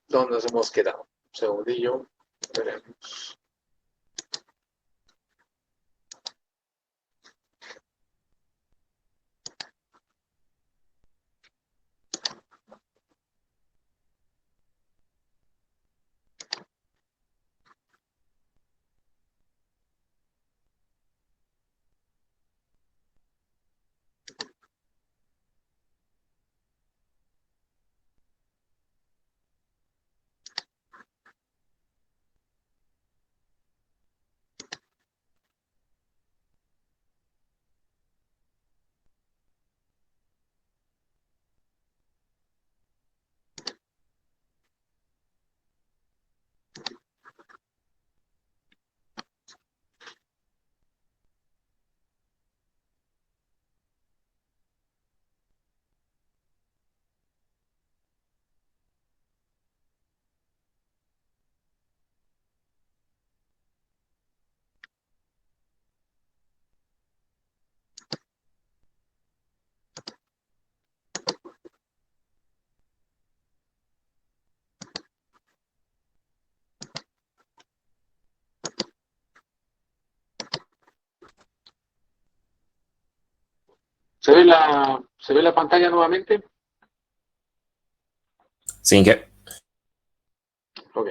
¿Dónde nos hemos quedado? Un segundillo. Veremos. ¿Se ve la pantalla nuevamente? Sin que. Ok.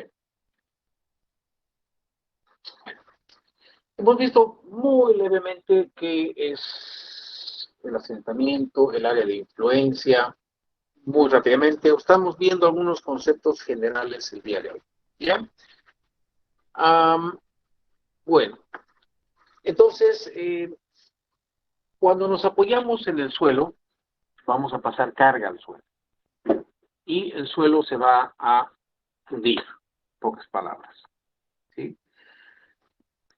Hemos visto muy levemente qué es el asentamiento, el área de influencia, muy rápidamente. Estamos viendo algunos conceptos generales el día de hoy. ¿Ya? Am, bueno, entonces, cuando nos apoyamos en el suelo, vamos a pasar carga al suelo. Y el suelo se va a hundir, en pocas palabras. ¿Sí?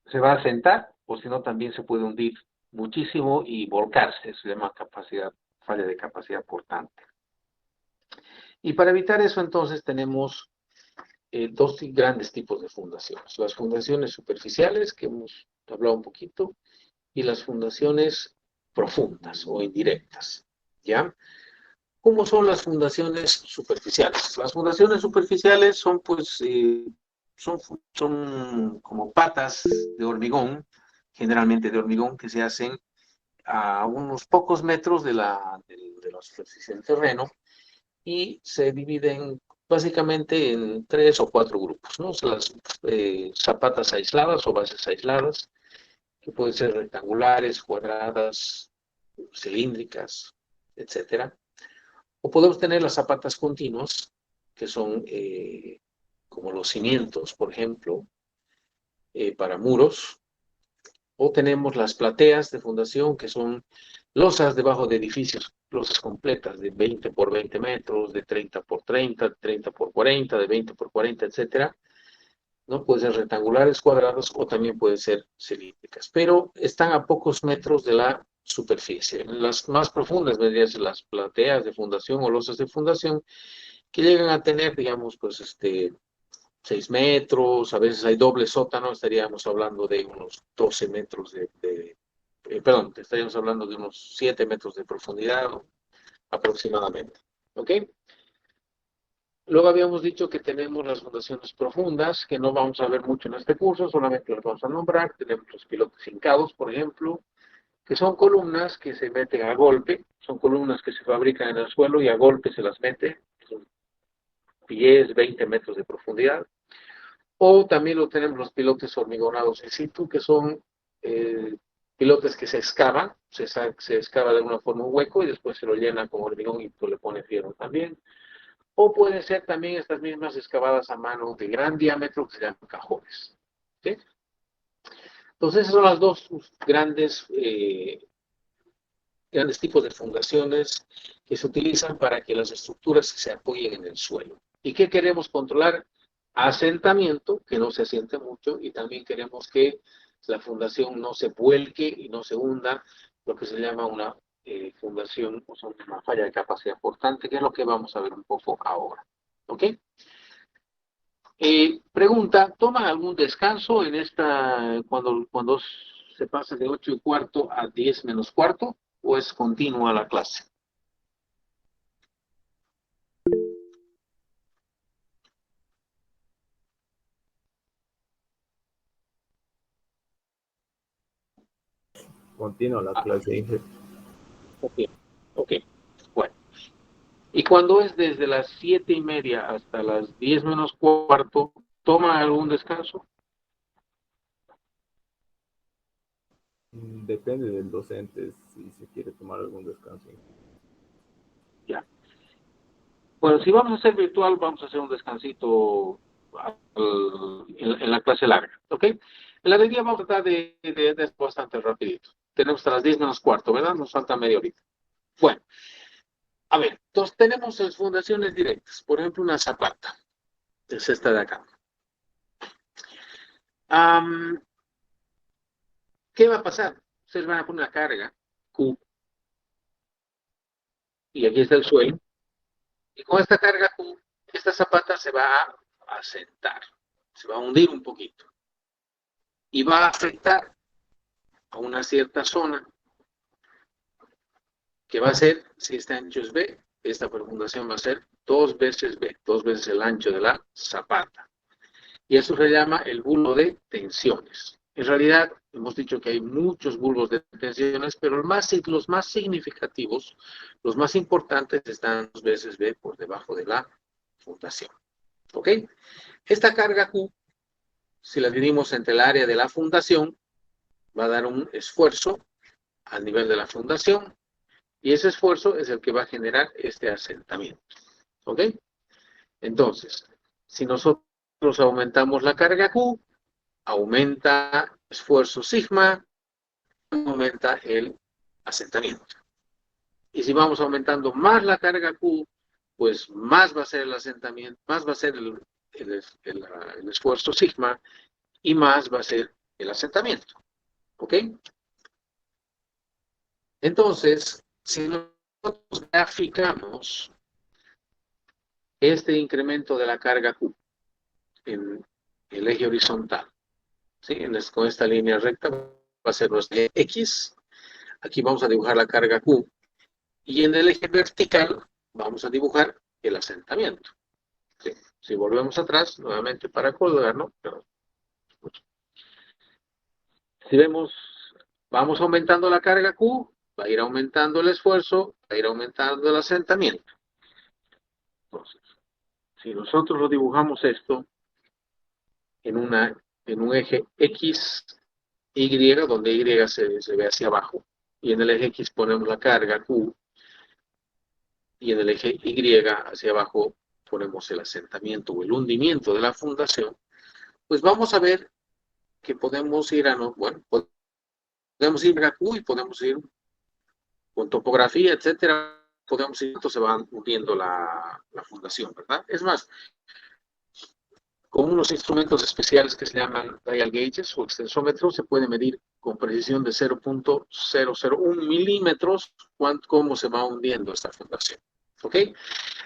Se va a sentar, o si no, también se puede hundir muchísimo y volcarse. Se llama falla de capacidad portante. Y para evitar eso, entonces, tenemos dos grandes tipos de fundaciones. Las fundaciones superficiales, que hemos hablado un poquito, y las fundaciones profundas o indirectas. ¿Ya? ¿Cómo son las fundaciones superficiales? Las fundaciones superficiales son, pues, son como patas de hormigón, generalmente de hormigón, que se hacen a unos pocos metros de la superficie del terreno y se dividen básicamente en tres o cuatro grupos, ¿no? O sea, las zapatas aisladas o bases aisladas, que pueden ser rectangulares, cuadradas, cilíndricas, etcétera. O podemos tener las zapatas continuas, que son como los cimientos, por ejemplo, para muros. O tenemos las plateas de fundación, que son losas debajo de edificios, losas completas de 20 por 20 metros, de 30 por 30, de 30 por 40, de 20 por 40, etcétera. ¿No? Pueden ser rectangulares, cuadradas o también pueden ser cilíndricas, pero están a pocos metros de la superficie. Las más profundas vendrían a ser las plateas de fundación o losas de fundación, que llegan a tener, digamos, pues 6 metros, a veces hay doble sótano, estaríamos hablando de unos 12 metros perdón, estaríamos hablando de unos 7 metros de profundidad aproximadamente. ¿Ok? Luego habíamos dicho que tenemos las fundaciones profundas, que no vamos a ver mucho en este curso, solamente las vamos a nombrar. Tenemos los pilotes hincados, por ejemplo, que son columnas que se meten a golpe, son columnas que se fabrican en el suelo y a golpe se las mete, son 10, 20 metros de profundidad. O también lo tenemos los pilotes hormigonados in situ, que son pilotes que se excavan, se excava de alguna forma un hueco y después se lo llena con hormigón y pues le pone fierro también. O pueden ser también estas mismas excavadas a mano de gran diámetro que se llaman cajones. ¿Sí? Entonces, esas son las dos grandes tipos de fundaciones que se utilizan para que las estructuras se apoyen en el suelo. ¿Y qué queremos controlar? Asentamiento, que no se asiente mucho, y también queremos que la fundación no se vuelque y no se hunda, lo que se llama una fundación, o sea, una falla de capacidad portante, que es lo que vamos a ver un poco ahora. ¿Ok? Pregunta, ¿toman algún descanso en cuando se pasa de 8:15 a 10 menos cuarto o es continua la clase? continua la clase, Inge. Ok, ok. Bueno, y cuando es desde las 7:30 hasta las 10 menos cuarto, ¿toma algún descanso? Depende del docente si se quiere tomar algún descanso. Ya. Bueno, si vamos a hacer virtual, vamos a hacer un descansito en la clase larga, ¿ok? En la de día vamos a tratar de esto bastante rapidito. Tenemos hasta las 10 menos cuarto, ¿verdad? Nos falta media horita. Bueno, a ver, entonces tenemos las fundaciones directas. Por ejemplo, una zapata. Es esta de acá. Am, ¿Qué va a pasar? Ustedes van a poner una carga, Q, y aquí está el suelo. Y con esta carga Q, esta zapata se va a sentar, se va a hundir un poquito. Y va a afectar a una cierta zona que va a ser, si este ancho es B, esta profundación va a ser 2 veces B, 2 veces el ancho de la zapata. Y eso se llama el bulbo de tensiones. En realidad, hemos dicho que hay muchos bulbos de tensiones, pero los más significativos, los más importantes, están 2 veces B por debajo de la fundación. ¿Ok? Esta carga Q, si la dividimos entre el área de la fundación, va a dar un esfuerzo al nivel de la fundación, y ese esfuerzo es el que va a generar este asentamiento. ¿Ok? Entonces, si nosotros aumentamos la carga Q, aumenta esfuerzo sigma, aumenta el asentamiento. Y si vamos aumentando más la carga Q, pues más va a ser el asentamiento, más va a ser el esfuerzo sigma y más va a ser el asentamiento. ¿Ok? Entonces, si nosotros graficamos este incremento de la carga Q en el eje horizontal, ¿sí? Con esta línea recta va a ser nuestro eje X. Aquí vamos a dibujar la carga Q. Y en el eje vertical vamos a dibujar el asentamiento. ¿Sí? Si volvemos atrás, nuevamente para colgarnos, pero si vemos, vamos aumentando la carga Q, va a ir aumentando el esfuerzo, va a ir aumentando el asentamiento. Entonces, si nosotros lo dibujamos esto en un eje X, Y, donde Y se ve hacia abajo, y en el eje X ponemos la carga Q, y en el eje Y hacia abajo ponemos el asentamiento o el hundimiento de la fundación, pues vamos a ver que podemos ir bueno, podemos ir a Q y podemos ir con topografía, etcétera, podemos ir, se va hundiendo la fundación, ¿verdad? Es más, con unos instrumentos especiales que se llaman dial gauges o extensómetros, se puede medir con precisión de 0.001 milímetros cómo se va hundiendo esta fundación. ¿Ok?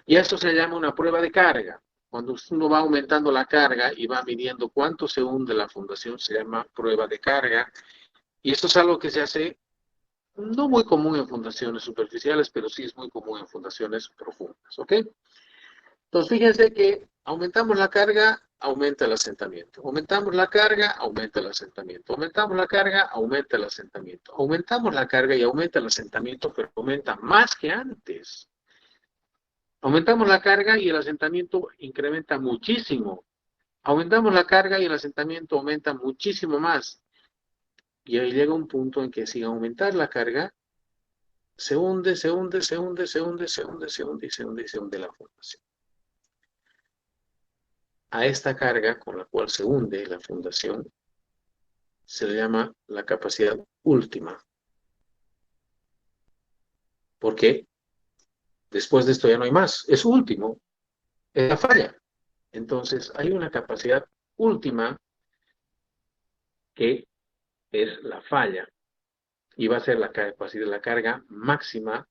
Y esto se llama una prueba de carga. Cuando uno va aumentando la carga y va midiendo cuánto se hunde la fundación, se llama prueba de carga. Y esto es algo que se hace no muy común en fundaciones superficiales, pero sí es muy común en fundaciones profundas. ¿Ok? Entonces, fíjense que aumentamos la carga, aumenta el asentamiento. Aumentamos la carga, aumenta el asentamiento. Aumentamos la carga, aumenta el asentamiento. Aumentamos la carga y aumenta el asentamiento, pero aumenta más que antes. Aumentamos la carga y el asentamiento incrementa muchísimo. Aumentamos la carga y el asentamiento aumenta muchísimo más. Y ahí llega un punto en que sin aumentar la carga, se hunde, se hunde, se hunde, se hunde, se hunde, se hunde, se hunde, se hunde la fundación. A esta carga con la cual se hunde la fundación se le llama la capacidad última. Porque después de esto ya no hay más. Es último. Es la falla. Entonces hay una capacidad última que es la falla. Y va a ser la capacidad, la carga máxima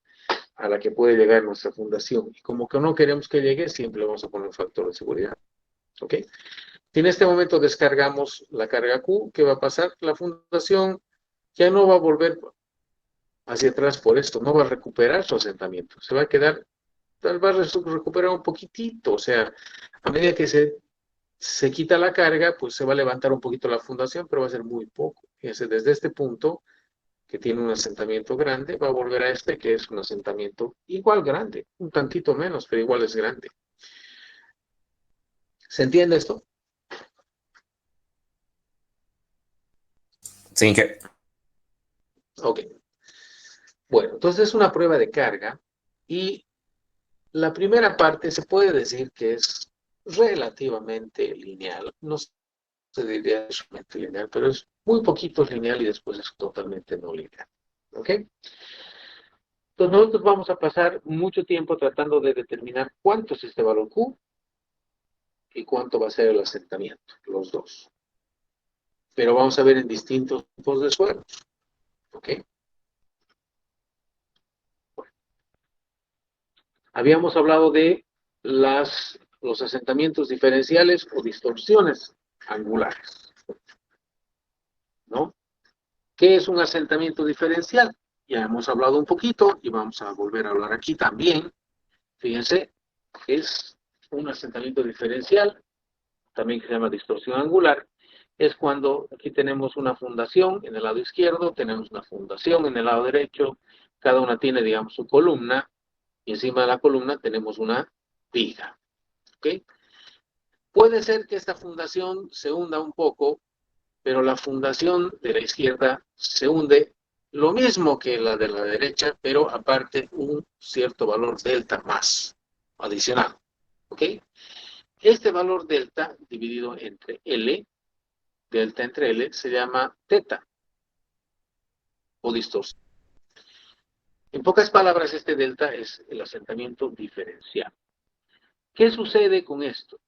a la que puede llegar nuestra fundación. Y como que no queremos que llegue, siempre vamos a poner un factor de seguridad. ¿Ok? Si en este momento descargamos la carga Q, ¿qué va a pasar? La fundación ya no va a volver hacia atrás por esto, no va a recuperar su asentamiento. Se va a quedar, va a recuperar un poquitito. O sea, a medida que se quita la carga, pues se va a levantar un poquito la fundación, pero va a ser muy poco. Fíjense, desde este punto, que tiene un asentamiento grande, va a volver a este, que es un asentamiento igual grande, un tantito menos, pero igual es grande. ¿Se entiende esto? Sí, que Ok. Bueno, entonces es una prueba de carga y la primera parte se puede decir que es relativamente lineal. No se diría realmente lineal, pero es muy poquito lineal y después es totalmente no lineal. ¿Ok? Entonces nosotros vamos a pasar mucho tiempo tratando de determinar cuánto es este valor Q y cuánto va a ser el asentamiento, los dos. Pero vamos a ver en distintos tipos de suelos. ¿Ok? Habíamos hablado de los asentamientos diferenciales o distorsiones angulares, ¿no? ¿Qué es un asentamiento diferencial? Ya hemos hablado un poquito y vamos a volver a hablar aquí también. Fíjense, es un asentamiento diferencial, también que se llama distorsión angular. Es cuando aquí tenemos una fundación en el lado izquierdo, tenemos una fundación en el lado derecho, cada una tiene, digamos, su columna, y encima de la columna tenemos una viga. ¿Ok? Puede ser que esta fundación se hunda un poco, pero la fundación de la izquierda se hunde lo mismo que la de la derecha, pero aparte un cierto valor delta más adicional. ¿Ok? Este valor delta dividido entre L, delta entre L, se llama teta o distorsión. En pocas palabras, este delta es el asentamiento diferencial. ¿Qué sucede con esto?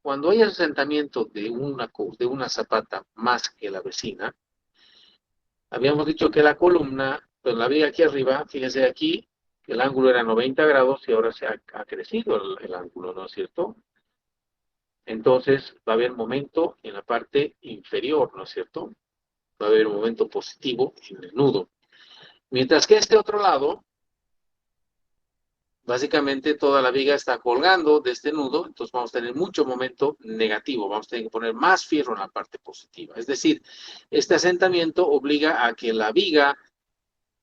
Cuando hay asentamiento de una zapata más que la vecina, habíamos dicho que la columna, pues la viga aquí arriba, fíjense aquí, que el ángulo era 90 grados y ahora se ha crecido el ángulo, ¿no es cierto? Entonces va a haber momento en la parte inferior, ¿no es cierto? Va a haber un momento positivo en el nudo. Mientras que este otro lado, básicamente toda la viga está colgando de este nudo, entonces vamos a tener mucho momento negativo, vamos a tener que poner más fierro en la parte positiva. Es decir, este asentamiento obliga a que la viga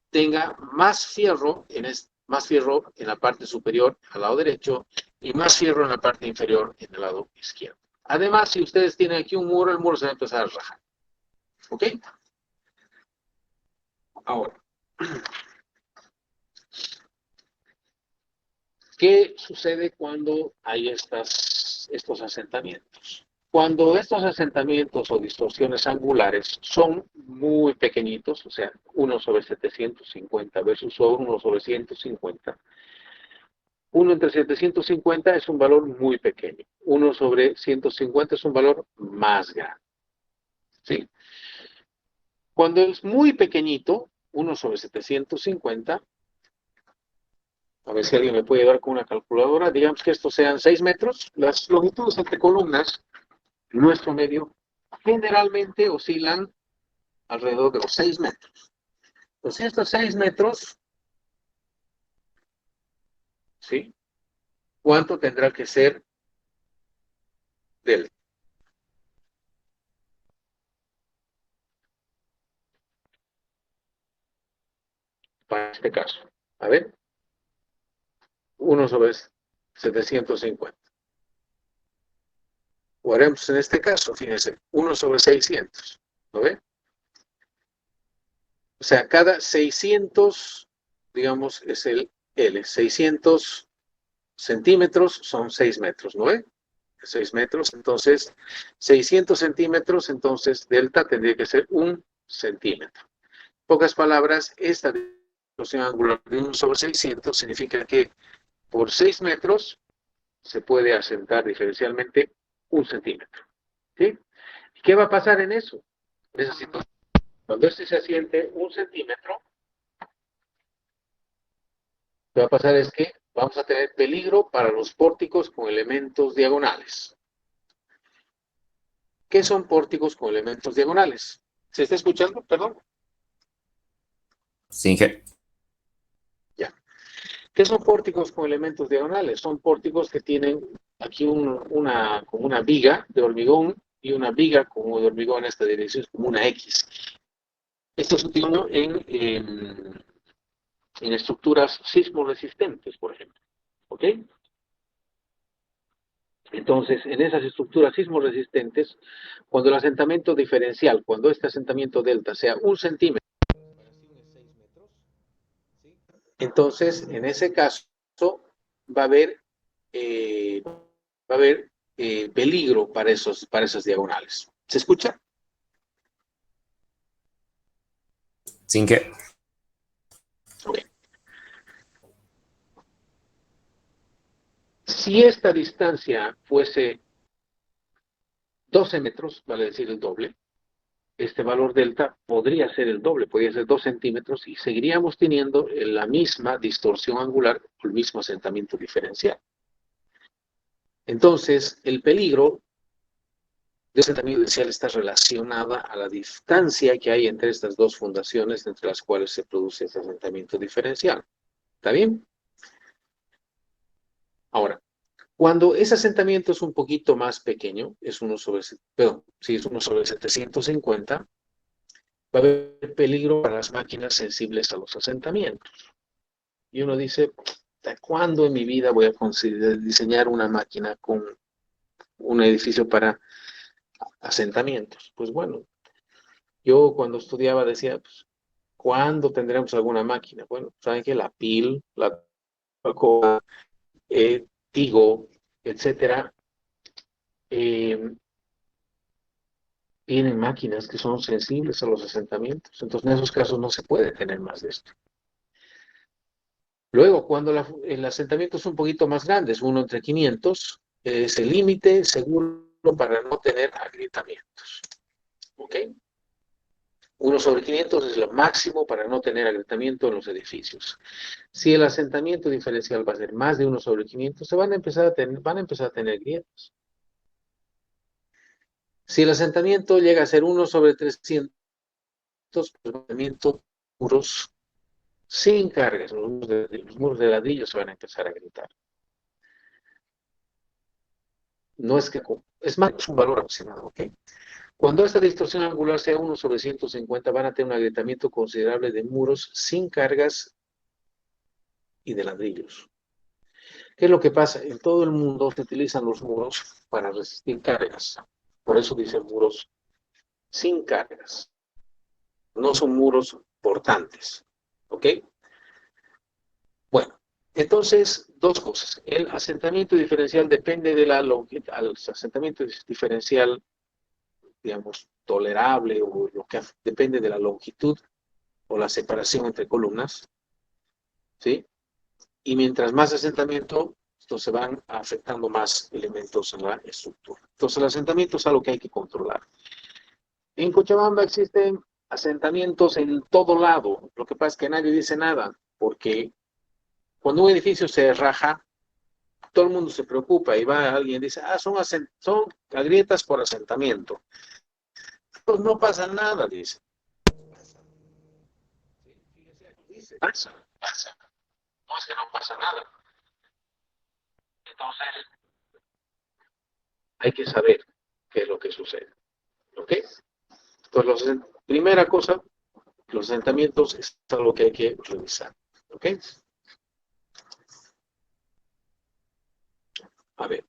tenga más fierro en la parte superior al lado derecho y más fierro en la parte inferior en el lado izquierdo. Además, si ustedes tienen aquí un muro, el muro se va a empezar a rajar. ¿Ok? Ahora, ¿qué sucede cuando hay estos asentamientos? Cuando estos asentamientos o distorsiones angulares son muy pequeñitos, o sea, 1 sobre 750 versus 1 sobre 150, 1 entre 750 es un valor muy pequeño. 1 sobre 150 es un valor más grande. ¿Sí? Cuando es muy pequeñito, 1 sobre 750, a ver si alguien me puede dar con una calculadora, digamos que estos sean 6 metros, las longitudes entre columnas, nuestro medio, generalmente oscilan alrededor de los 6 metros. Entonces, estos 6 metros, ¿sí? ¿Cuánto tendrá que ser del para este caso? A ver, 1 sobre 750. O haremos en este caso, fíjense, 1 sobre 600. ¿Lo ven? O sea, cada 600, digamos, es el L. 600 centímetros son 6 metros, ¿no ven? 6 metros, entonces 600 centímetros, entonces delta tendría que ser 1 centímetro. En pocas palabras, esta distorsión angular de 1 sobre 600 significa que por 6 metros se puede asentar diferencialmente 1 centímetro. ¿Sí? ¿Y qué va a pasar en eso? En esa situación. Cuando este se asiente 1 centímetro, lo que va a pasar es que vamos a tener peligro para los pórticos con elementos diagonales. ¿Qué son pórticos con elementos diagonales? ¿Se está escuchando? Perdón. sí, que Ya. ¿Qué son pórticos con elementos diagonales? Son pórticos que tienen aquí como una viga de hormigón y una viga como de hormigón en esta dirección, es como una X. Esto se utilizó en estructuras sismoresistentes, por ejemplo. ¿Ok? Entonces, en esas estructuras sismoresistentes, cuando el asentamiento diferencial, cuando este asentamiento delta sea 1 centímetro, entonces, en ese caso, va a haber, va a haber peligro para esas diagonales. ¿Se escucha? Sin que. Ok. Si esta distancia fuese 12 metros, vale decir el doble, este valor delta podría ser el doble, podría ser 2 centímetros y seguiríamos teniendo la misma distorsión angular o el mismo asentamiento diferencial. Entonces, el peligro de asentamiento diferencial está relacionada a la distancia que hay entre estas dos fundaciones entre las cuales se produce ese asentamiento diferencial. ¿Está bien? Ahora, cuando ese asentamiento es un poquito más pequeño, es 1 sobre, perdón, si es 1 sobre 750, va a haber peligro para las máquinas sensibles a los asentamientos. Y uno dice, ¿hasta cuándo en mi vida voy a considerar diseñar una máquina con un edificio para asentamientos? Pues bueno, yo cuando estudiaba decía, pues, ¿cuándo tendremos alguna máquina? Bueno, saben que la PIL, la Coca, Tigo, etcétera, eh, tienen máquinas que son sensibles a los asentamientos. Entonces, en esos casos no se puede tener más de esto. Luego, cuando el asentamiento es un poquito más grande, es 1 entre 500, es el límite seguro para no tener agrietamientos. ¿Ok? 1 sobre 500 es lo máximo para no tener agrietamiento en los edificios. Si el asentamiento diferencial va a ser más de 1 sobre 500, se van a empezar a tener grietas. Si el asentamiento llega a ser 1 sobre 300, pues el asentamiento muros sin cargas, los muros de ladrillo se van a empezar a gritar. No es que, es más, es un valor aproximado, ¿ok? Cuando esta distorsión angular sea 1 sobre 150, van a tener un agrietamiento considerable de muros sin cargas y de ladrillos. ¿Qué es lo que pasa? En todo el mundo se utilizan los muros para resistir cargas. Por eso dicen muros sin cargas. No son muros portantes. ¿Ok? Bueno, entonces, dos cosas. El asentamiento diferencial depende de la longitud. El asentamiento diferencial, digamos, tolerable o lo que depende de la longitud o la separación entre columnas. ¿Sí? Y mientras más asentamiento, entonces se van afectando más elementos en la estructura. Entonces el asentamiento es algo que hay que controlar. En Cochabamba existen asentamientos en todo lado. Lo que pasa es que nadie dice nada, porque cuando un edificio se raja, todo el mundo se preocupa y va alguien y dice, son grietas por asentamiento. Pues no pasa nada, dice. Pasa. No es que no pasa nada. Entonces, hay que saber qué es lo que sucede. ¿Ok? Entonces, primera cosa, los asentamientos es algo que hay que revisar. ¿Ok? A ver.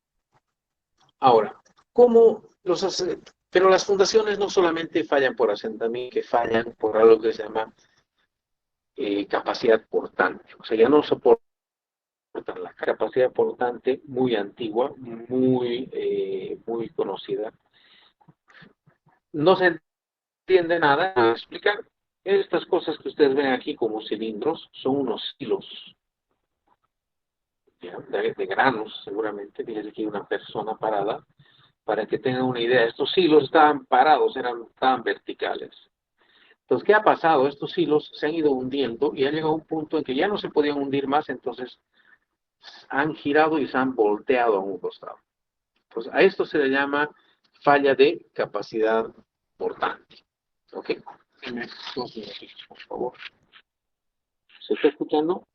Ahora, ¿cómo pero las fundaciones no solamente fallan por asentamiento, que fallan por algo que se llama capacidad portante. O sea, ya no soportan la capacidad portante muy antigua, muy conocida. No se entiende nada. Voy a explicar. Estas cosas que ustedes ven aquí como cilindros son unos hilos de granos, seguramente. Fíjense aquí una persona parada. Para que tengan una idea, estos hilos estaban parados, estaban verticales. Entonces, ¿qué ha pasado? Estos hilos se han ido hundiendo y ha llegado a un punto en que ya no se podían hundir más, entonces han girado y se han volteado a un costado. Pues a esto se le llama falla de capacidad portante. ¿Ok? Dime 2 minutitos, por favor. ¿Se está escuchando?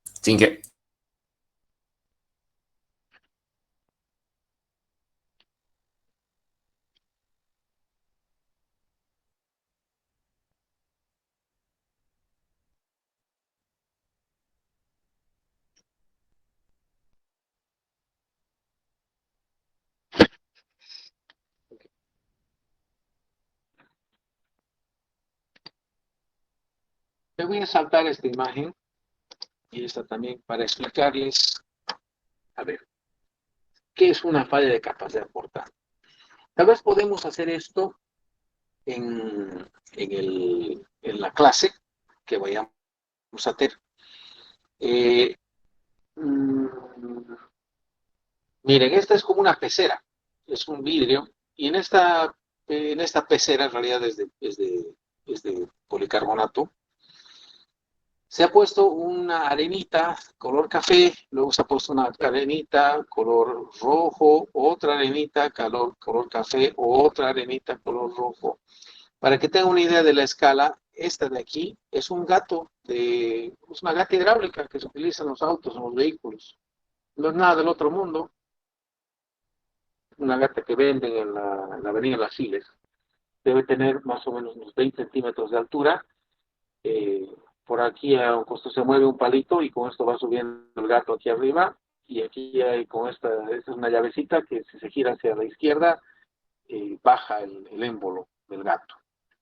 Sin que. voy a saltar esta imagen y esta también para explicarles, a ver, qué es una falla de capacidad portante. Tal vez podemos hacer esto en la clase que vayamos a tener. Mm, Miren, esta es como una pecera, es un vidrio, y en esta pecera, en realidad es de policarbonato, se ha puesto una arenita color café, luego se ha puesto una arenita color rojo, otra arenita color café, otra arenita color rojo. Para que tengan una idea de la escala, esta de aquí es es una gata hidráulica que se utiliza en los autos, en los vehículos. No es nada del otro mundo. Una gata que venden en la avenida Las Siles. Debe tener más o menos unos 20 centímetros de altura. Por aquí a un costo se mueve un palito y con esto va subiendo el gato aquí arriba. Y aquí hay esta es una llavecita que si se gira hacia la izquierda, baja el émbolo del gato.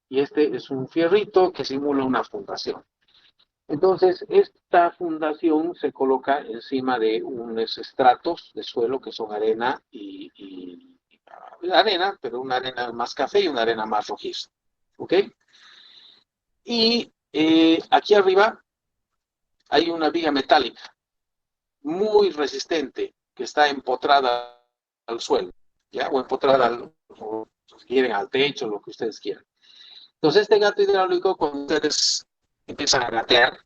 Y este es un fierrito que simula una fundación. Entonces, esta fundación se coloca encima de unos estratos de suelo que son arena arena, pero una arena más café y una arena más rojiza. ¿Ok? Y aquí arriba hay una viga metálica muy resistente que está empotrada al suelo, ¿ya? O empotrada o si quieren, al techo, lo que ustedes quieran. Entonces, este gato hidráulico, cuando ustedes empiezan a gatear,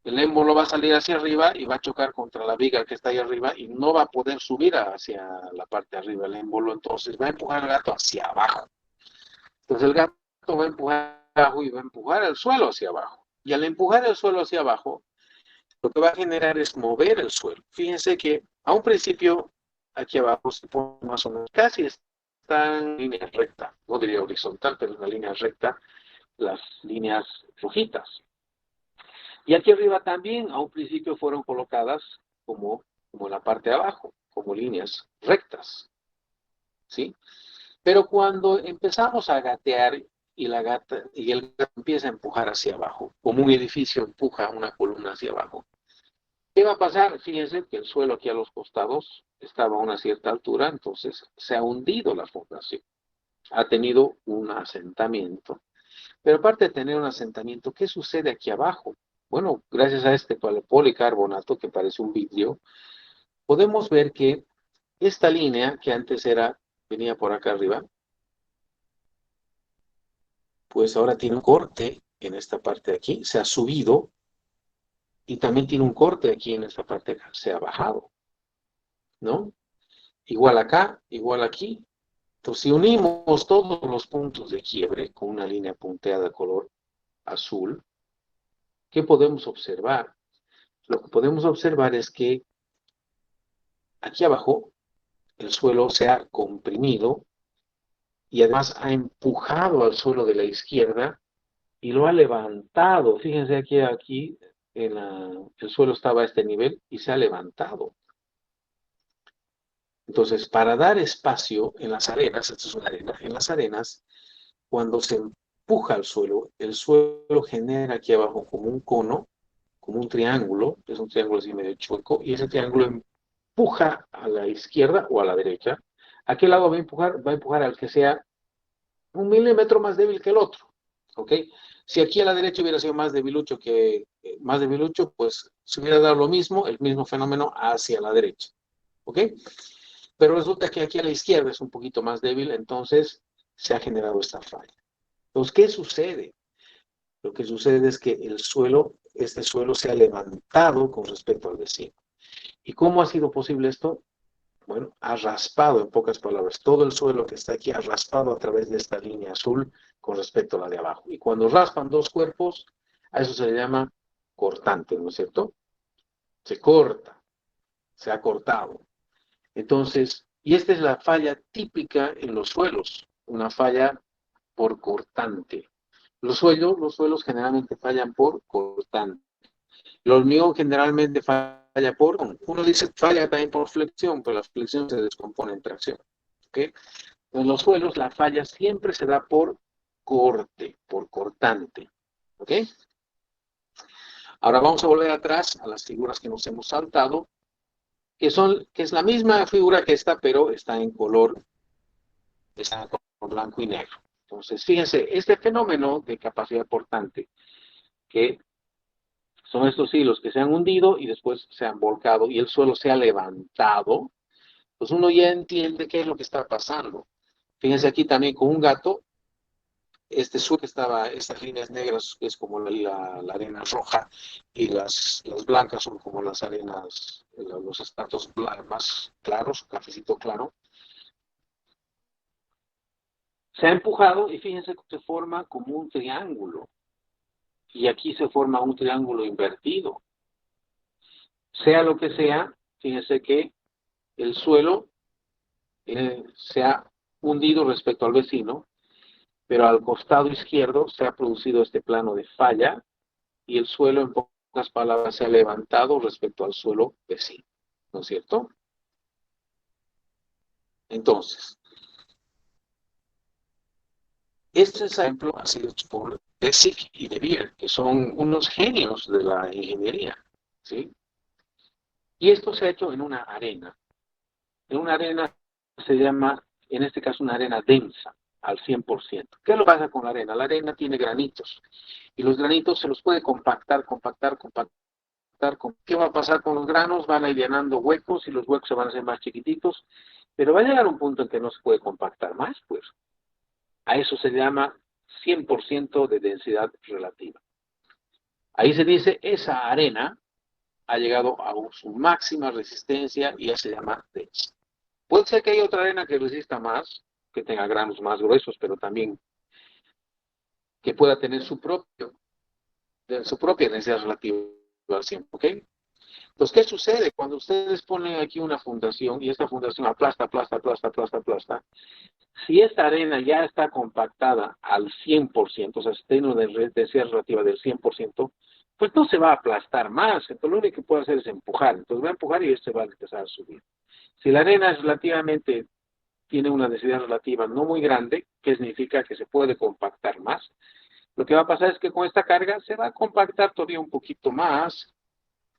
el émbolo va a salir hacia arriba y va a chocar contra la viga que está ahí arriba y no va a poder subir hacia la parte de arriba del émbolo, entonces va a empujar al gato hacia abajo. Entonces el gato va a empujar abajo y va a empujar el suelo hacia abajo. Y al empujar el suelo hacia abajo, lo que va a generar es mover el suelo. Fíjense que a un principio, aquí abajo se pone más o menos, casi está en línea recta, no diría horizontal, pero en una línea recta, las líneas rojitas. Y aquí arriba también a un principio fueron colocadas como en la parte de abajo, como líneas rectas, ¿sí? Pero cuando empezamos a gatear y el gato empieza a empujar hacia abajo, como un edificio empuja una columna hacia abajo, ¿qué va a pasar? Fíjense que el suelo aquí a los costados estaba a una cierta altura, entonces se ha hundido la fundación, ha tenido un asentamiento. Pero aparte de tener un asentamiento, ¿qué sucede aquí abajo? Bueno, gracias a este policarbonato que parece un vidrio, podemos ver que esta línea que antes venía por acá arriba, pues ahora tiene un corte en esta parte de aquí, se ha subido y también tiene un corte aquí en esta parte de acá, se ha bajado, ¿no? Igual acá, igual aquí. Entonces, si unimos todos los puntos de quiebre con una línea punteada de color azul, ¿qué podemos observar? Lo que podemos observar es que aquí abajo el suelo se ha comprimido y además ha empujado al suelo de la izquierda y lo ha levantado. Fíjense aquí el suelo estaba a este nivel y se ha levantado. Entonces, para dar espacio en las arenas, esto es una arena, en las arenas, cuando se empuja al suelo, el suelo genera aquí abajo como un cono, como un triángulo, es un triángulo así medio chueco, y ese triángulo empuja a la izquierda o a la derecha. ¿A qué lado va a empujar al que sea 1 milímetro más débil que el otro? ¿Ok? Si aquí a la derecha hubiera sido más debilucho pues se hubiera dado lo mismo, el mismo fenómeno hacia la derecha. ¿Ok? Pero resulta que aquí a la izquierda es un poquito más débil, entonces se ha generado esta falla. Entonces, ¿qué sucede? Lo que sucede es que este suelo se ha levantado con respecto al vecino. ¿Y cómo ha sido posible esto? Bueno, ha raspado, en pocas palabras, todo el suelo que está aquí ha raspado a través de esta línea azul con respecto a la de abajo. Y cuando raspan dos cuerpos, a eso se le llama cortante, ¿no es cierto? Se corta, se ha cortado. Entonces, y esta es la falla típica en los suelos, una falla por cortante. Los suelos generalmente fallan por cortante. El hormigón generalmente falla uno dice falla también por flexión, pero la flexión se descompone en tracción. ¿Okay? En los suelos la falla siempre se da por corte, por cortante. ¿Ok? Ahora vamos a volver atrás a las figuras que nos hemos saltado, que es la misma figura que esta, pero está en color blanco y negro. Entonces, fíjense, este fenómeno de capacidad portante, que son estos hilos que se han hundido y después se han volcado y el suelo se ha levantado, pues uno ya entiende qué es lo que está pasando. Fíjense aquí también con un gato, este sur estaba, estas líneas negras es como la arena roja y las blancas son como las arenas, los estratos más claros, cafecito claro. Se ha empujado y fíjense que se forma como un triángulo. Y aquí se forma un triángulo invertido. Sea lo que sea, fíjense que el suelo se ha hundido respecto al vecino, pero al costado izquierdo se ha producido este plano de falla y el suelo, en pocas palabras, se ha levantado respecto al suelo vecino. ¿No es cierto? Entonces, este ejemplo ha sido hecho por Bessick y De Beer, que son unos genios de la ingeniería, ¿sí? Y esto se ha hecho en una arena. En una arena se llama, en este caso, una arena densa, al 100%. ¿Qué es lo que pasa con la arena? La arena tiene granitos, y los granitos se los puede compactar. ¿Qué va a pasar con los granos? Van a ir llenando huecos, y los huecos se van a hacer más chiquititos, pero va a llegar un punto en que no se puede compactar más, pues. A eso se llama 100% de densidad relativa. Ahí se dice, esa arena ha llegado a su máxima resistencia y ya se llama densa. Puede ser que haya otra arena que resista más, que tenga granos más gruesos, pero también que pueda tener su propia densidad relativa al 100, ¿ok? Entonces, ¿qué sucede? Cuando ustedes ponen aquí una fundación y esta fundación aplasta, si esta arena ya está compactada al 100%, o sea, si tiene una densidad relativa del 100%, pues no se va a aplastar más. Entonces, lo único que puede hacer es empujar. Entonces, va a empujar y este va a empezar a subir. Si la arena es relativamente, tiene una densidad relativa no muy grande, que significa que se puede compactar más, lo que va a pasar es que con esta carga se va a compactar todavía un poquito más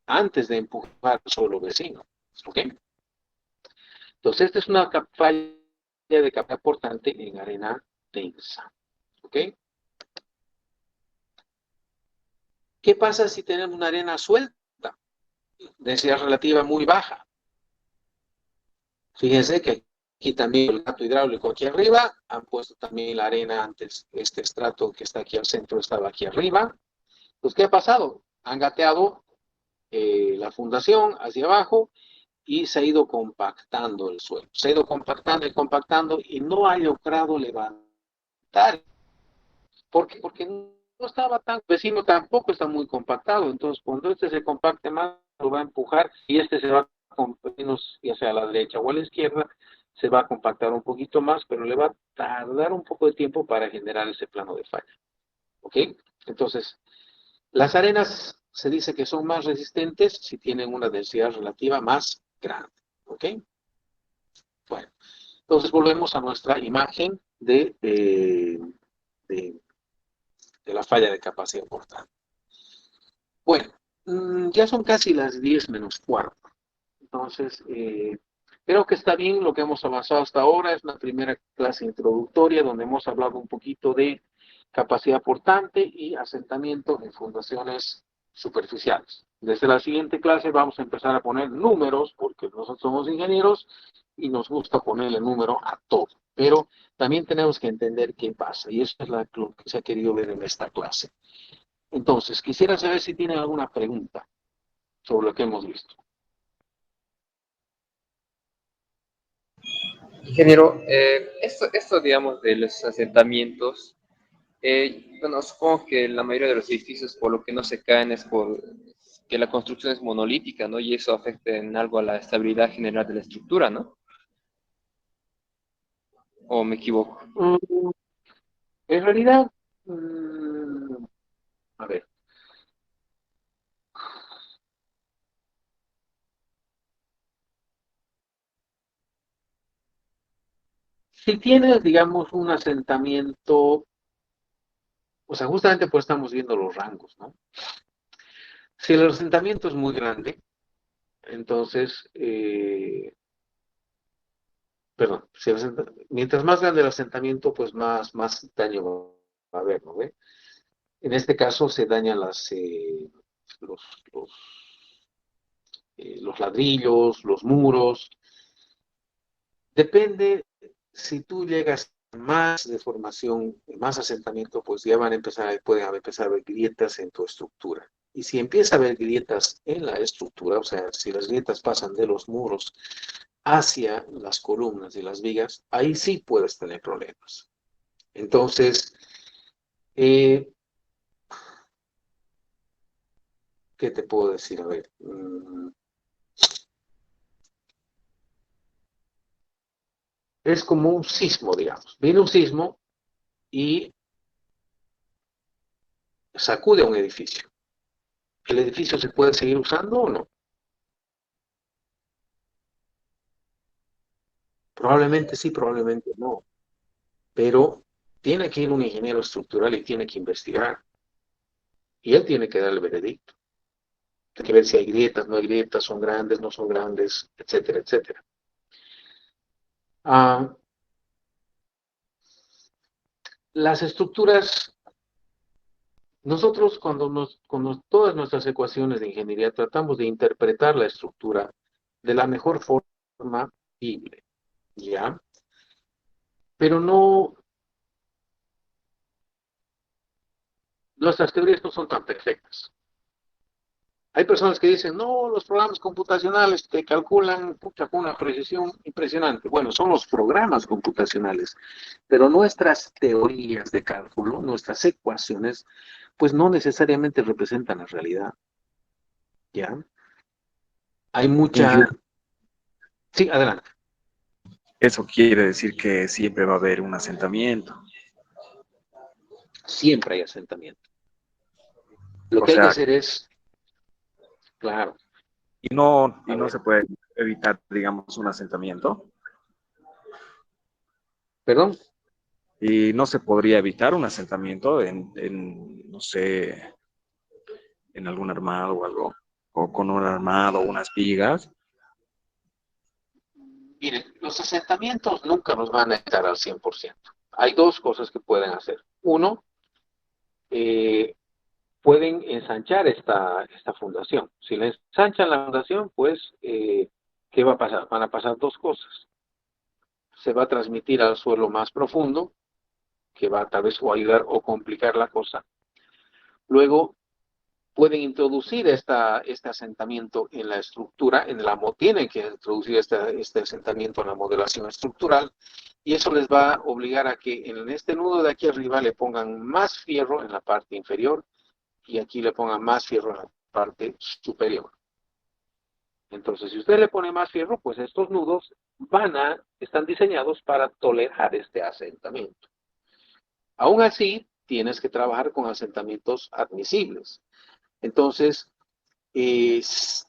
antes de empujar al suelo vecino. ¿Ok? Entonces, esta es una falla de capacidad portante en arena densa. ¿Ok? ¿Qué pasa si tenemos una arena suelta? Densidad relativa muy baja. Fíjense que aquí también el gato hidráulico aquí arriba, han puesto también la arena antes, este estrato que está aquí al centro estaba aquí arriba. Pues, ¿qué ha pasado? Han gateado la fundación hacia abajo y se ha ido compactando el suelo. Se ha ido compactando y compactando y no ha logrado levantar. ¿Por qué? Porque no estaba tan, el vecino tampoco está muy compactado. Entonces, cuando este se compacte más, lo va a empujar y este se va menos, ya sea a la derecha o a la izquierda, se va a compactar un poquito más, pero le va a tardar un poco de tiempo para generar ese plano de falla. ¿Ok? Entonces, las arenas se dice que son más resistentes si tienen una densidad relativa más grande. ¿Ok? Bueno, entonces volvemos a nuestra imagen de la falla de capacidad portante. Bueno, ya son casi las 10 menos cuarto. Entonces, creo que está bien lo que hemos avanzado hasta ahora. Es una primera clase introductoria donde hemos hablado un poquito de capacidad portante y asentamiento en fundaciones superficiales. Desde la siguiente clase vamos a empezar a poner números, porque nosotros somos ingenieros y nos gusta ponerle número a todo. Pero también tenemos que entender qué pasa, y eso es lo que se ha querido ver en esta clase. Entonces, quisiera saber si tienen alguna pregunta sobre lo que hemos visto. Ingeniero, esto, digamos, de los asentamientos, bueno, supongo que la mayoría de los edificios por lo que no se caen es por que la construcción es monolítica, ¿no? Y eso afecta en algo a la estabilidad general de la estructura, ¿no? ¿O me equivoco? En realidad, a ver, si tienes, digamos, un asentamiento, o sea, justamente pues estamos viendo los rangos, ¿no? Si el asentamiento es muy grande, entonces, perdón, mientras más grande el asentamiento, pues más daño va a haber, ¿no ve? En este caso se dañan los, los, los ladrillos, los muros. Depende, si tú llegas a más deformación, más asentamiento, pues ya pueden empezar a haber grietas en tu estructura. Y si empieza a haber grietas en la estructura, o sea, si las grietas pasan de los muros hacia las columnas y las vigas, ahí sí puedes tener problemas. Entonces, eh, ¿qué te puedo decir? A ver, es como un sismo, digamos. Viene un sismo y sacude a un edificio. ¿El edificio se puede seguir usando o no? Probablemente sí, probablemente no. Pero tiene que ir un ingeniero estructural y tiene que investigar. Y él tiene que dar el veredicto. Tiene que ver si hay grietas, no hay grietas, son grandes, no son grandes, etcétera, etcétera. Ah, las estructuras, nosotros cuando todas nuestras ecuaciones de ingeniería tratamos de interpretar la estructura de la mejor forma posible, ¿ya? Pero no, nuestras teorías no son tan perfectas. Hay personas que dicen, no, los programas computacionales te calculan pucha, con una precisión impresionante. Bueno, son los programas computacionales, pero nuestras teorías de cálculo, nuestras ecuaciones, pues no necesariamente representan la realidad, ¿ya? Hay mucha... Inge- Sí, adelante. Eso quiere decir que siempre va a haber un asentamiento. Siempre hay asentamiento. Lo O que hay que sea, hacer es, claro, y a no ver, se puede evitar, digamos, un asentamiento. perdón. Y no se podría evitar un asentamiento no sé, en algún armado o algo, o con un armado, unas vigas. Miren, los asentamientos nunca nos van a estar al 100%. Hay dos cosas que pueden hacer. Uno, eh, pueden ensanchar esta fundación. Si le ensanchan la fundación, pues, ¿qué va a pasar? Van a pasar dos cosas. Se va a transmitir al suelo más profundo, que va tal vez o ayudar o complicar la cosa. Luego, pueden introducir este asentamiento en la estructura, tienen que introducir este asentamiento en la modelación estructural, y eso les va a obligar a que en este nudo de aquí arriba le pongan más fierro en la parte inferior y aquí le pongan más fierro en la parte superior. Entonces, si usted le pone más fierro, pues estos nudos están diseñados para tolerar este asentamiento. Aún así, tienes que trabajar con asentamientos admisibles. Entonces,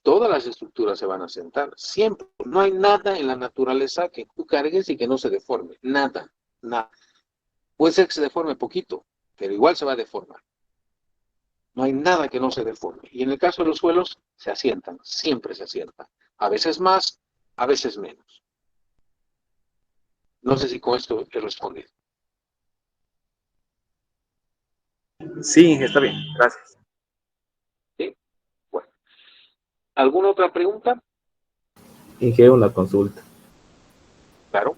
todas las estructuras se van a asentar. Siempre. No hay nada en la naturaleza que tú cargues y que no se deforme. Nada, nada. Puede ser que se deforme poquito, pero igual se va a deformar. No hay nada que no se deforme. Y en el caso de los suelos, se asientan, siempre se asientan. A veces más, a veces menos. No sé si con esto he respondido. Sí, está bien, gracias. ¿Sí? Bueno. ¿Alguna otra pregunta? Inge, una consulta. Claro.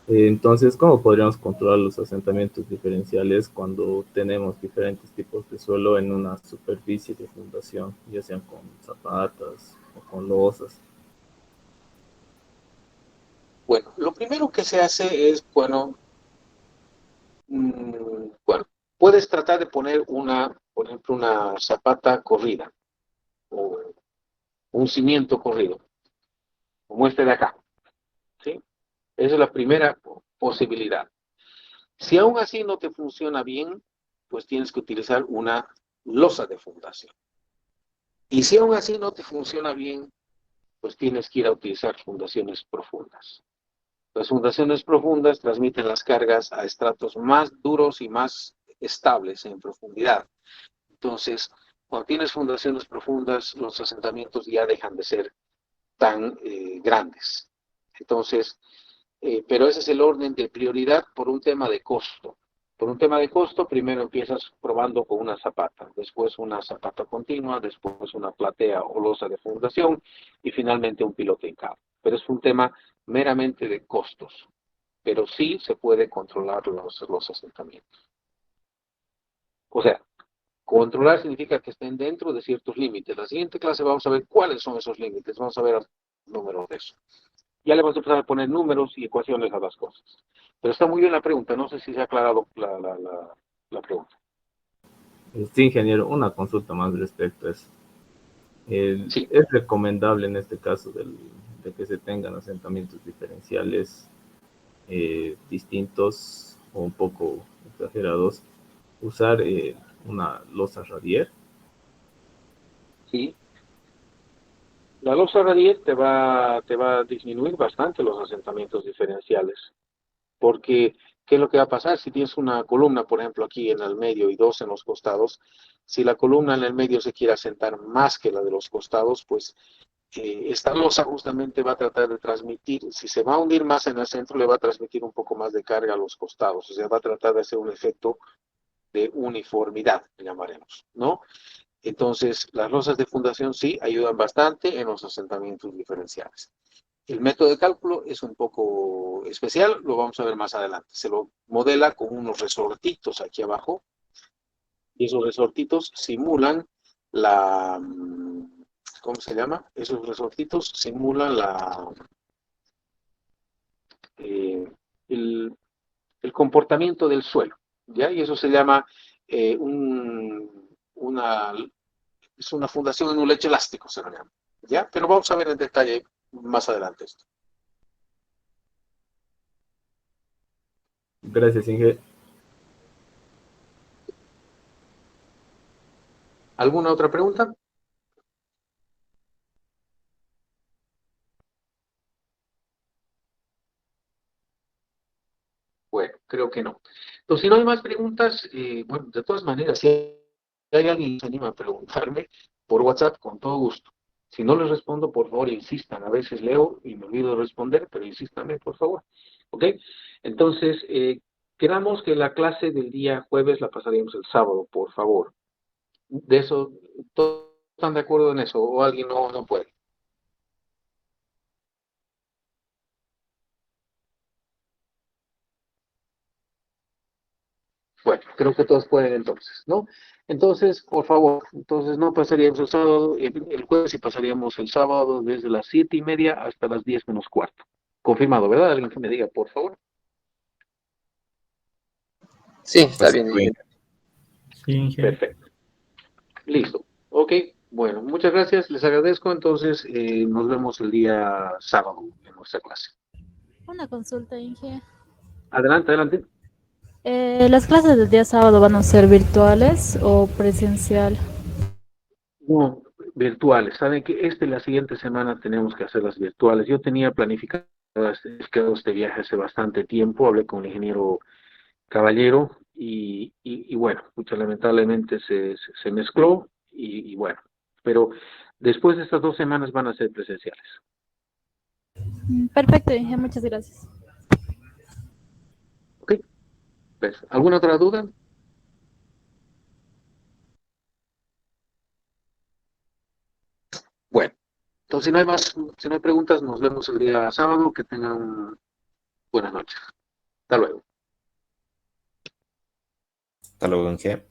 Entonces, ¿cómo podríamos controlar los asentamientos diferenciales cuando tenemos diferentes tipos de suelo en una superficie de fundación, ya sean con zapatas o con losas? Bueno, lo primero que se hace es, bueno, bueno, puedes tratar de poner por ejemplo, una zapata corrida o un cimiento corrido, como este de acá, ¿sí? Esa es la primera posibilidad. Si aún así no te funciona bien, pues tienes que utilizar una losa de fundación. Y si aún así no te funciona bien, pues tienes que ir a utilizar fundaciones profundas. Las fundaciones profundas transmiten las cargas a estratos más duros y más estables en profundidad. Entonces, Cuando tienes fundaciones profundas, los asentamientos ya dejan de ser tan grandes. Entonces, pero ese es el orden de prioridad por un tema de costo. Por un tema de costo, primero empiezas probando con una zapata, después una zapata continua, después una platea o losa de fundación y finalmente un piloto hincado. Pero es un tema meramente de costos, pero sí se puede controlar los asentamientos. O sea, controlar significa que estén dentro de ciertos límites. La siguiente clase vamos a ver cuáles son esos límites, vamos a ver el número de eso. Ya le vamos a empezar a poner números y ecuaciones a las cosas. Pero está muy bien la pregunta, no sé si se ha aclarado la pregunta. Sí, ingeniero, una consulta más respecto a eso. Sí. ¿Es recomendable en este caso de que se tengan asentamientos diferenciales distintos o un poco exagerados, usar una losa radier? Sí. La losa radier te va a disminuir bastante los asentamientos diferenciales, porque ¿qué es lo que va a pasar? Si tienes una columna, por ejemplo, aquí en el medio y dos en los costados, si la columna en el medio se quiere asentar más que la de los costados, pues esta losa justamente va a tratar de transmitir, si se va a hundir más en el centro, le va a transmitir un poco más de carga a los costados, o sea, va a tratar de hacer un efecto de uniformidad, le llamaremos, ¿no? Entonces, las losas de fundación sí ayudan bastante en los asentamientos diferenciales. El método de cálculo es un poco especial, lo vamos a ver más adelante. Se lo modela con unos resortitos aquí abajo, y esos resortitos simulan la, ¿cómo se llama? Esos resortitos simulan eh, el, el comportamiento del suelo, ¿ya? Y eso se llama es una fundación en un lecho elástico, se lo llama, ¿ya? Pero vamos a ver en detalle más adelante esto. Gracias, Inge. ¿Alguna otra pregunta? Bueno, creo que no. Entonces, si no hay más preguntas, bueno, de todas maneras, si hay alguien que se anima a preguntarme por WhatsApp, con todo gusto. Si no les respondo, por favor, insistan. A veces leo y me olvido de responder, pero insístanme, por favor. ¿Ok? Entonces, quedamos que la clase del día jueves la pasaríamos el sábado, por favor. De eso, ¿todos están de acuerdo en eso? ¿O alguien no puede? Bueno, creo que todos pueden entonces, ¿no? Entonces, por favor, entonces no pasaríamos el sábado, el jueves y pasaríamos el sábado desde las 7:30 hasta las 10 menos cuarto. Confirmado, ¿verdad? Alguien que me diga, por favor. Sí, está bien. Perfecto, Inge. Sí, Inge. Perfecto. Listo. Ok, bueno, muchas gracias, les agradezco. Entonces, nos vemos el día sábado en nuestra clase. Una consulta, Inge. Adelante, adelante. ¿Las clases del día sábado van a ser virtuales o presencial? No, virtuales. Saben que la siguiente semana tenemos que hacerlas virtuales. Yo tenía planificado este viaje hace bastante tiempo. Hablé con el ingeniero Caballero y bueno, mucho lamentablemente se mezcló y bueno, pero después de estas 2 semanas van a ser presenciales. Perfecto, Inge, muchas gracias. ¿Ok? Pues, ¿alguna otra duda? Bueno, entonces si no hay más, si no hay preguntas, nos vemos el día sábado. Que tengan buenas noches. Hasta luego. Hasta luego, Inge.